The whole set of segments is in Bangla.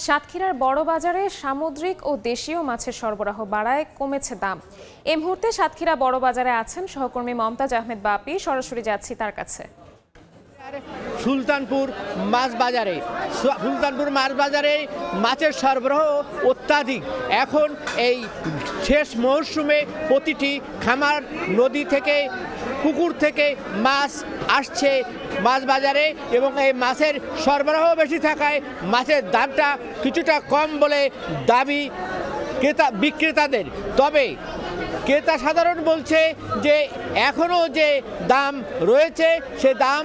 সাতক্ষীরার বড় বাজারে সামুদ্রিক ও দেশীয় মাছের সরবরাহ বাড়ায় কমেছে দাম। এই মুহূর্তে সাতক্ষীরা বড় বাজারে আছেন সহকর্মী মমতাজ আহমেদ বাপি। সরাসরি যাচ্ছি তার কাছে। সুলতানপুর মাছ বাজারে মাছের সরবরাহ অত্যাধিক। এখন এই শেষ মৌসুমে প্রতিটি খামার, নদী থেকে, পুকুর থেকে মাছ আসছে মাছ বাজারে এবং এই মাছের সরবরাহ বেশি থাকায় মাছের দামটা কিছুটা কম বলে দাবি বিক্রেতাদের। তবে ক্রেতা সাধারণ বলছে যে এখনও যে দাম রয়েছে সে দাম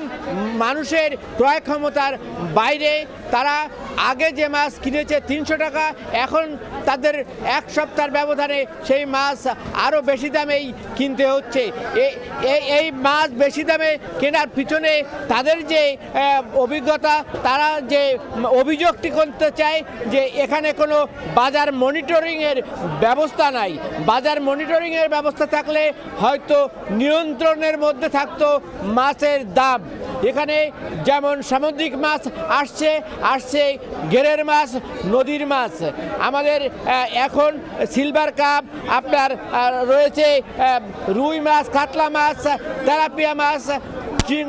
মানুষের ক্রয় ক্ষমতার বাইরে। তারা আগে যে মাছ কিনেছে 300 টাকা, এখন তাদের এক সপ্তাহের ব্যবধানে সেই মাছ আরও বেশি দামেই কিনতে হচ্ছে। এই মাছ বেশি দামে কেনার পিছনে তাদের যে অভিজ্ঞতা, তারা যে অভিযোগটি করতে চায় যে এখানে কোনো বাজার মনিটরিংয়ের ব্যবস্থা নাই। বাজার মনিটরিংয়ের ব্যবস্থা থাকলে হয়তো নিয়ন্ত্রণের মধ্যে থাকতো মাছের দাম। এখানে যেমন সামুদ্রিক মাছ আসছে ঘেরের মাছ, নদীর মাছ। আমাদের এখন সিলভার কাপ আপনার রয়েছে, রুই মাছ, কাতলা মাছ, তেলাপিয়া মাছ,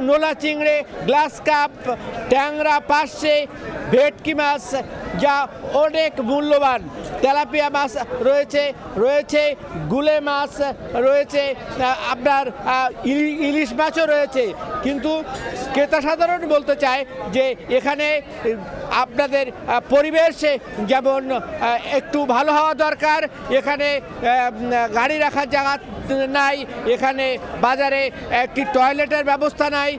নোলা চিংড়ে, গ্লাস কাপ, ট্যাংরা পার্শে, ভেটকি মাছ যা অনেক মূল্যবান। তেলাপিয়া মাছ রয়েছে গুলে মাছ রয়েছে, আপনার ইলিশ মাছও রয়েছে। কিন্তু ক্রেতা সাধারণ বলতে চায় যে এখানে আপনাদের পরিবেশে যেমন একটু ভালো হওয়া দরকার, এখানে গাড়ি রাখার জায়গা নাই, এখানে বাজারে একটি টয়লেটের ব্যবস্থা নাই।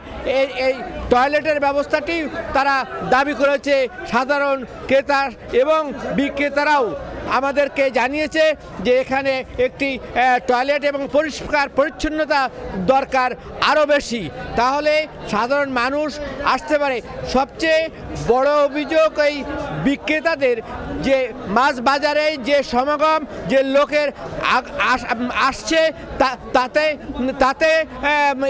এই টয়লেটের ব্যবস্থাটি তারা দাবি করেছে সাধারণ ক্রেতা এবং বিক্রেতারাও আমাদেরকে জানিয়েছে যে এখানে একটি টয়লেট এবং পরিষ্কার পরিচ্ছন্নতা দরকার আরও বেশি, তাহলে সাধারণ মানুষ আসতে পারে। সবচেয়ে বড় অভিযোগ এই বিক্রেতাদের যে মাছ বাজারে যে সমাগম, যে লোকের আসছে তাতে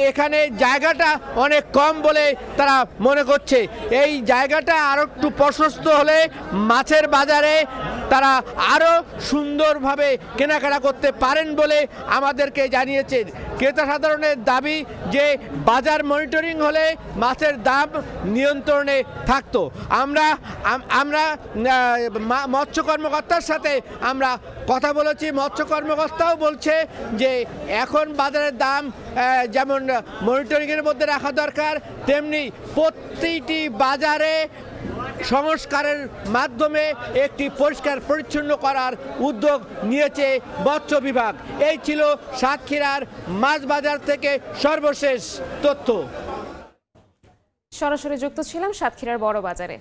এখানে জায়গাটা অনেক কম বলে তারা মনে করছে। এই জায়গাটা আরও একটু প্রশস্ত হলে মাছের বাজারে তারা আরও সুন্দরভাবে কেনাকাটা করতে পারেন বলে আমাদেরকে জানিয়েছেন। ক্রেতা সাধারণের দাবি যে বাজার মনিটরিং হলে মাছের দাম নিয়ন্ত্রণে থাকতো। আমরা মৎস্য কর্মকর্তার সাথে আমরা কথা বলেছি। মৎস্য কর্মকর্তাও বলছে যে এখন বাজারের দাম যেমন মনিটরিংয়ের মধ্যে রাখা দরকার, তেমনি প্রতিটি বাজারে সংস্কারের মাধ্যমে একটি পরিষ্কার পরিচ্ছন্ন করার উদ্যোগ নিয়েছে মৎস্য বিভাগ। এই ছিল সাতক্ষীরার মাছ বাজার থেকে সর্বশেষ তথ্য। সরাসরি যুক্ত ছিলাম সাতক্ষীরার বড় বাজারে।